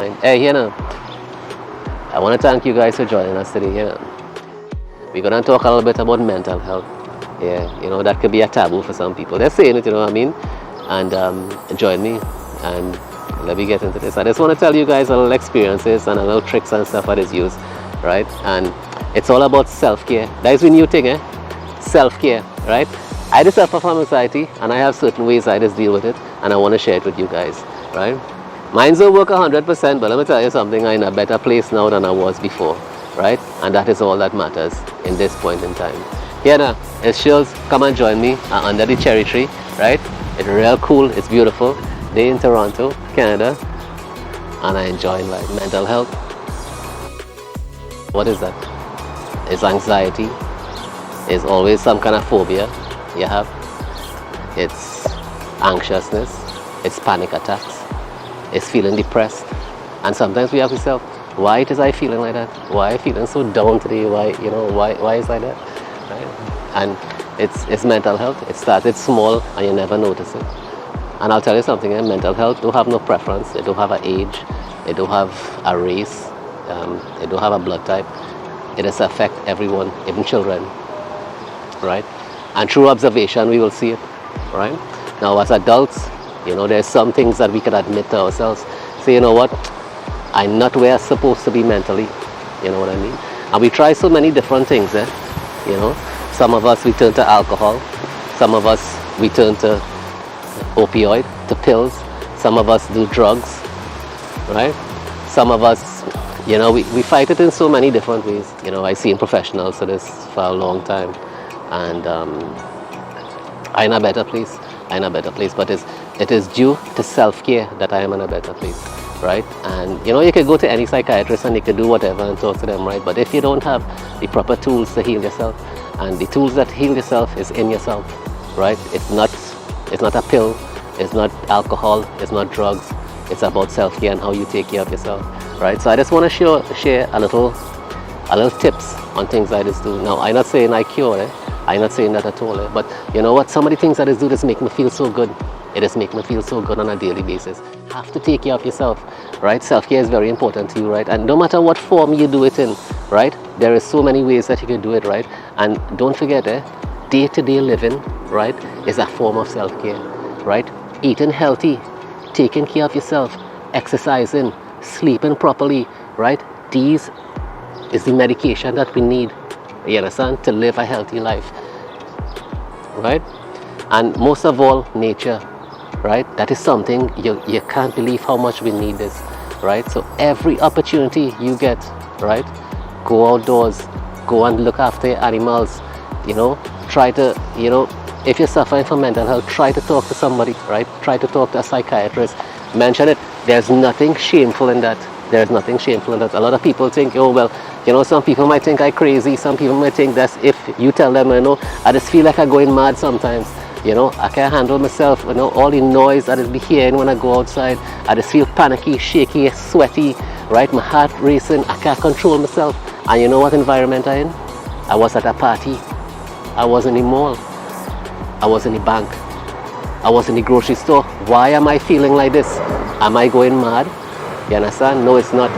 Hey, I want to thank you guys for joining us today. We're going to talk a little bit about mental health. Yeah, that could be a taboo for some people. They're saying it, you know what I mean? And join me and let me get into this. I just want to tell you guys a little experiences and a little tricks and stuff that is used, right? And it's all about self-care. That is the new thing, self-care, right? I just suffer from anxiety and I have certain ways I just deal with it, and I want to share it with you guys, right? Mine don't work 100%, but let me tell you something, I'm in a better place now than I was before, right? And that is all that matters in this point in time. Here now, it's Shills. Come and join me under the cherry tree, right? It's real cool, it's beautiful. Day in Toronto, Canada, and I enjoy life. Mental health. What is that? It's anxiety. It's always some kind of phobia you have. It's anxiousness. It's panic attacks. It's feeling depressed. And sometimes we have to say, why is I feeling like that? Why am I feeling so down today? Why is like that? Right? And it's mental health. It started small and you never notice it. And I'll tell you something, mental health don't have no preference. It don't have an age. It don't have a race. It don't have a blood type. It does affect everyone, even children, right? And through observation, we will see it, right? Now, as adults, there's some things that we can admit to ourselves. Say, you know what? I'm not where I'm supposed to be mentally. You know what I mean? And we try so many different things, Some of us, we turn to alcohol. Some of us, we turn to opioid, to pills. Some of us do drugs, right? Some of us, we fight it in so many different ways. I've seen professionals for this for a long time, and I'm in a better place. But it is due to self-care that I am in a better place, right? And you can go to any psychiatrist and you can do whatever and talk to them, right? But if you don't have the proper tools to heal yourself, and the tools that heal yourself is in yourself, right? It's not a pill, it's not alcohol, it's not drugs. It's about self-care and how you take care of yourself, right? So I just want to share a little tips on things I just do. Now, I'm not saying I cure it. I'm not saying that at all. But you know what? Some of the things I just do just make me feel so good. It just makes me feel so good on a daily basis. You have to take care of yourself, right? Self-care is very important to you, right? And no matter what form you do it in, right? There is so many ways that you can do it, right? And don't forget, day-to-day living, right, is a form of self-care, right? Eating healthy, taking care of yourself, exercising, sleeping properly, right? These is the medication that we need, you understand, to live a healthy life, right? And most of all, nature, right? That is something you can't believe how much we need this, right? So every opportunity you get, right? Go outdoors, go and look after your animals, try to, if you're suffering from mental health, try to talk to somebody, right? Try to talk to a psychiatrist. Mention it. There's nothing shameful in that. There's nothing shameful in that. A lot of people think, oh, well, some people might think I'm crazy. Some people might think that's if you tell them, I just feel like I'm going mad sometimes. I can't handle myself. All the noise I just be hearing when I go outside. I just feel panicky, shaky, sweaty, right? My heart racing. I can't control myself. And you know what environment I'm in? I was at a party. I was in the mall. I was in the bank. I was in the grocery store. Why am I feeling like this? Am I going mad? You understand? No, it's not.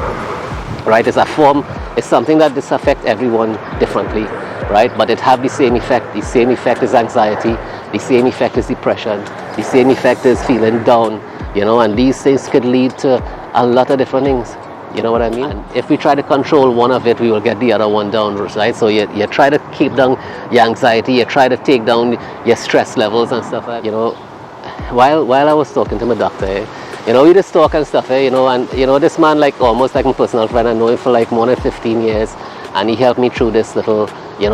Right? It's a form. It's something that this affects everyone differently, right? But it have the same effect. The same effect is anxiety. The same effect is depression. The same effect is feeling down. And these things could lead to a lot of different things. You know what I mean? And if we try to control one of it, we will get the other one down, right? So you try to keep down your anxiety, you try to take down your stress levels and stuff like that. While I was talking to my doctor, we just talk and stuff, and this man almost like my personal friend. I know him for more than 15 years, and he helped me through this little,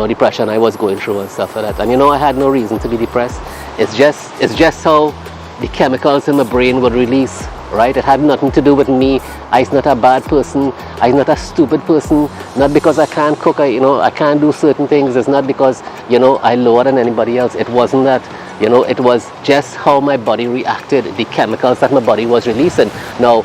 depression I was going through and stuff like that. And I had no reason to be depressed. It's just how the chemicals in my brain would release, right? It had nothing to do with me. I'm not a bad person. I'm not a stupid person. Not because I can't cook, I can't do certain things. It's not because, I lower than anybody else. It wasn't that. It was just how my body reacted, the chemicals that my body was releasing. Now,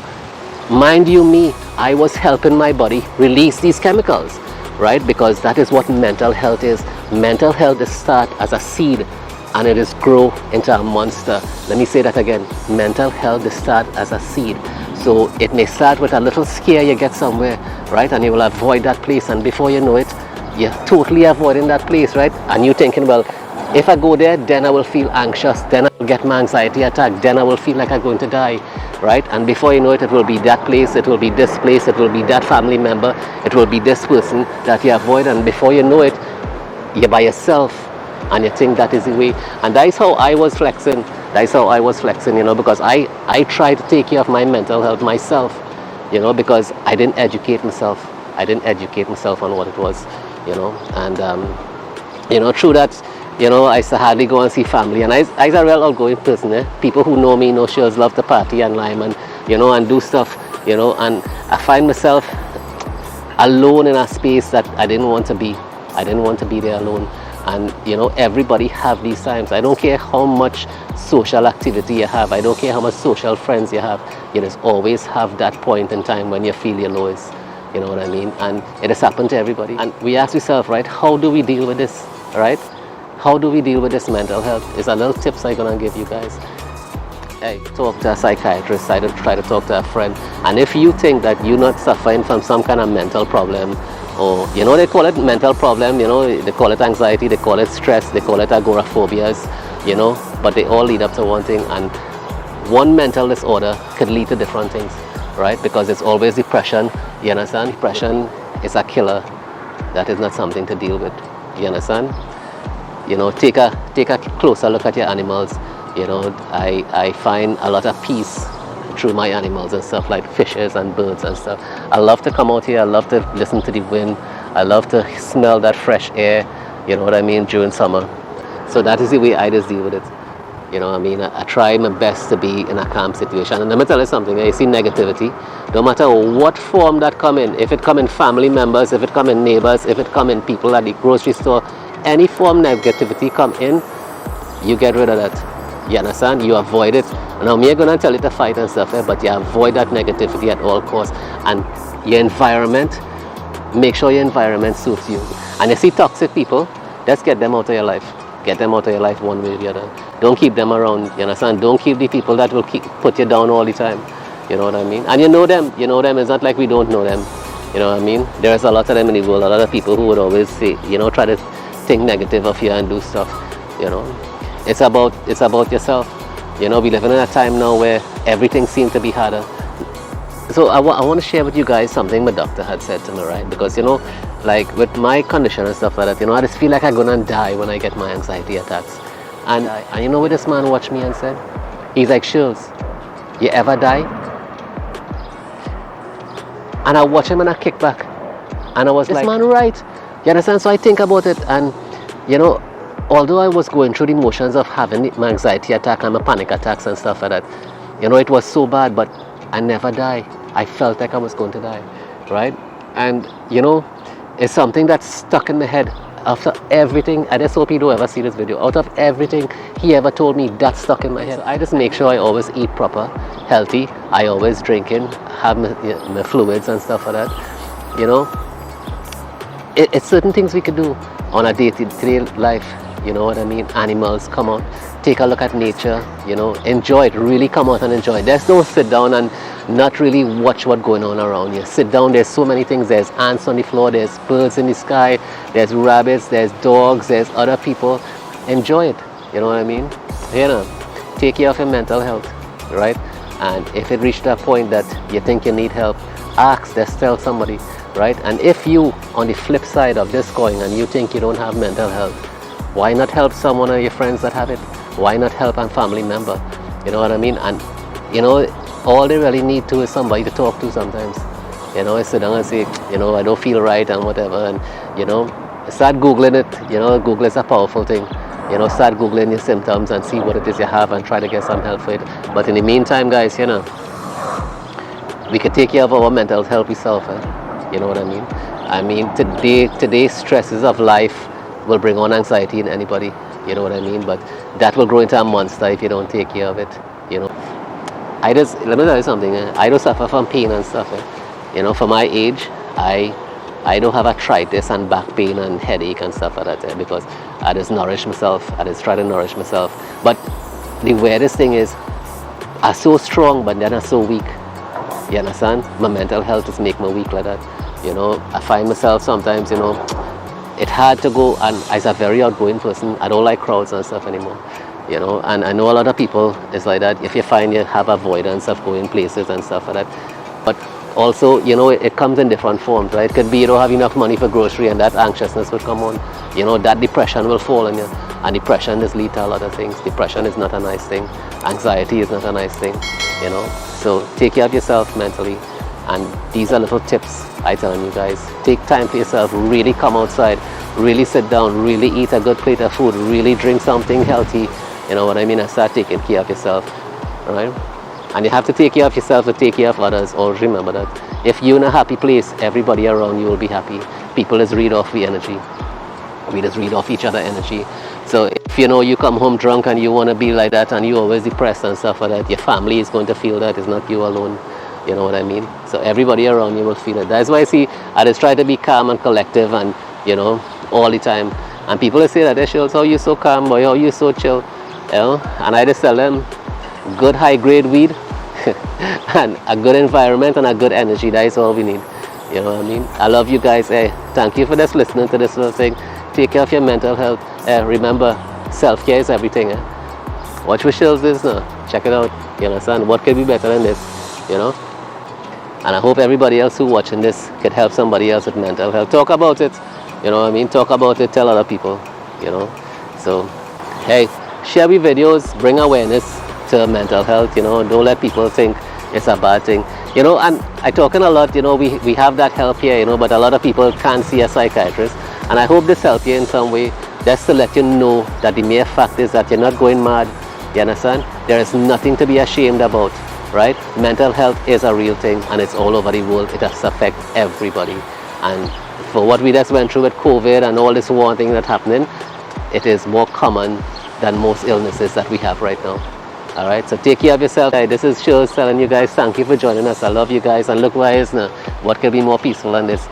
mind you me, I was helping my body release these chemicals, right? Because that is what mental health is. Mental health is start as a seed and it is grow into a monster. Let me say that again. Mental health is start as a seed. So it may start with a little scare you get somewhere, right? And you will avoid that place, and before you know it, you're totally avoiding that place, right? And you're thinking, well, if I go there, then I will feel anxious, then I'll get my anxiety attack, then I will feel like I'm going to die, right? And before you know it, it will be that place, it will be this place, it will be that family member, it will be this person that you avoid, and before you know it, you're by yourself, and you think that is the way. And that's how I was flexing. That's how I was flexing, you know, because I tried to take care of my mental health myself, you know, because I didn't educate myself. I didn't educate myself on what it was, you know. And, you know, through that, you know, I used to hardly go and see family. And I a real outgoing person, eh? People who know me know sure love to party and lime and, you know, and do stuff, you know. And I find myself alone in a space that I didn't want to be. I didn't want to be there alone. And, you know, everybody have these times. I don't care how much social activity you have. I don't care how much social friends you have. You just always have that point in time when you feel your lowest. You know what I mean? And it has happened to everybody. And we ask ourselves, right, how do we deal with this, right? How do we deal with this mental health? It's a little tips I'm going to give you guys. Hey, talk to a psychiatrist, try to talk to a friend. And if you think that you're not suffering from some kind of mental problem, or, you know, they call it mental problem, you know, they call it anxiety, they call it stress, they call it agoraphobias, you know, but they all lead up to one thing, and one mental disorder could lead to different things, right? Because it's always depression, you understand? Depression is a killer. That is not something to deal with, you understand? You know, take a closer look at your animals. You know, I find a lot of peace through my animals and stuff, like fishes and birds and stuff. I love to come out here, I love to listen to the wind, I love to smell that fresh air, you know what I mean, during summer. So that is the way I just deal with it. You know what I mean? I try my best to be in a calm situation. And let me tell you something, you see negativity, no matter what form that come in, if it come in family members, if it come in neighbors, if it come in people at the grocery store, any form negativity come in, you get rid of that. You understand? You avoid it. Now, I'm going to tell you to fight and stuff, but you avoid that negativity at all costs. And your environment, make sure your environment suits you. And you see toxic people, just get them out of your life. Get them out of your life one way or the other. Don't keep them around, you understand? Don't keep the people that will put you down all the time. You know what I mean? And you know them. It's not like we don't know them. You know what I mean? There's a lot of them in the world, a lot of people who would always say, you know, try to think negative of you and do stuff, you know. It's about yourself. You know, we live in a time now where everything seems to be harder. So I want to share with you guys something my doctor had said to me, right? Because, you know, like with my condition and stuff like that, you know, I just feel like I'm going to die when I get my anxiety attacks. And you know what this man watched me and said? He's like, Shirls, you ever die? And I watched him and I kicked back. And I was like, this man right. You understand? So I think about it, and, you know, although I was going through the motions of having my anxiety attack and my panic attacks and stuff like that, you know, it was so bad, but I never died. I felt like I was going to die, right? And, you know, it's something that's stuck in my head. After everything, I just hope you don't ever see this video. Out of everything he ever told me, that's stuck in my head. I just make sure I always eat proper, healthy. I always drinking, have my fluids and stuff like that. You know, it's certain things we could do on a day-to-day life. You know what I mean? Animals, come out, take a look at nature, you know, enjoy it, really come out and enjoy it. Just don't sit down and not really watch what's going on around you. Sit down, there's so many things. There's ants on the floor, there's birds in the sky, there's rabbits, there's dogs, there's other people. Enjoy it, you know what I mean? You know, take care of your mental health, right? And if it reached that point that you think you need help, ask, just tell somebody, right? And if you, on the flip side of this coin, and you think you don't have mental health, why not help someone of your friends that have it? Why not help a family member? You know what I mean? And, you know, all they really need to is somebody to talk to sometimes. You know, sit down and say, you know, I don't feel right and whatever. And, you know, start Googling it. You know, Google is a powerful thing. You know, start Googling your symptoms and see what it is you have and try to get some help for it. But in the meantime, guys, you know, we can take care of our mental health ourselves. You know what I mean? I mean, today's stresses of life will bring on anxiety in anybody, you know what I mean? But that will grow into a monster if you don't take care of it, you know. Let me tell you something, I don't suffer from pain and stuff. You know, for my age, I don't have arthritis and back pain and headache and stuff like that, because I just nourish myself, I just try to nourish myself. But the weirdest thing is, I'm so strong, but then I'm so weak. You understand? My mental health is make me weak like that. You know, I find myself sometimes, you know, it hard to go, and as a very outgoing person, I don't like crowds and stuff anymore. You know, and I know a lot of people is like that. If you find you have avoidance of going places and stuff like that. But also, you know, it comes in different forms, right? It could be you don't have enough money for grocery and that anxiousness would come on. You know, that depression will fall on you. And depression is lead to a lot of things. Depression is not a nice thing. Anxiety is not a nice thing, you know. So take care of yourself mentally. And these are little tips I telling you guys. Take time for yourself, really come outside, really sit down, really eat a good plate of food, really drink something healthy, you know what I mean, and start taking care of yourself, right? And you have to take care of yourself to take care of others. Always remember that. If you're in a happy place, everybody around you will be happy. People just read off the energy. We just read off each other energy. So if you know you come home drunk and you want to be like that and you're always depressed and stuff like that, your family is going to feel that. It's not you alone. You know what I mean? So everybody around you will feel it. That's why I just try to be calm and collective and, you know, all the time. And people will say that, hey, Shills, how you so calm, boy, how you so chill? You know? And I just tell them, good high-grade weed and a good environment and a good energy. That is all we need. You know what I mean? I love you guys. Hey, thank you for just listening to this little thing. Take care of your mental health. Remember, self-care is everything. Watch what Shills is now. Check it out. You understand? What could be better than this? You know? And I hope everybody else who's watching this could help somebody else with mental health. Talk about it. You know what I mean? Talk about it. Tell other people. You know? So, hey, share your videos. Bring awareness to mental health. You know? Don't let people think it's a bad thing. You know, and I talking a lot, you know, we have that help here, you know, but a lot of people can't see a psychiatrist. And I hope this helps you in some way, just to let you know that the mere fact is that you're not going mad. You understand? There is nothing to be ashamed about, right? Mental health is a real thing and it's all over the world. It has affected everybody. And for what we just went through with COVID and all this war thing that's happening, it is more common than most illnesses that we have right now. All right, so take care of yourself. This is Shills telling you guys thank you for joining us. I love you guys, and look why is now. What could be more peaceful than this?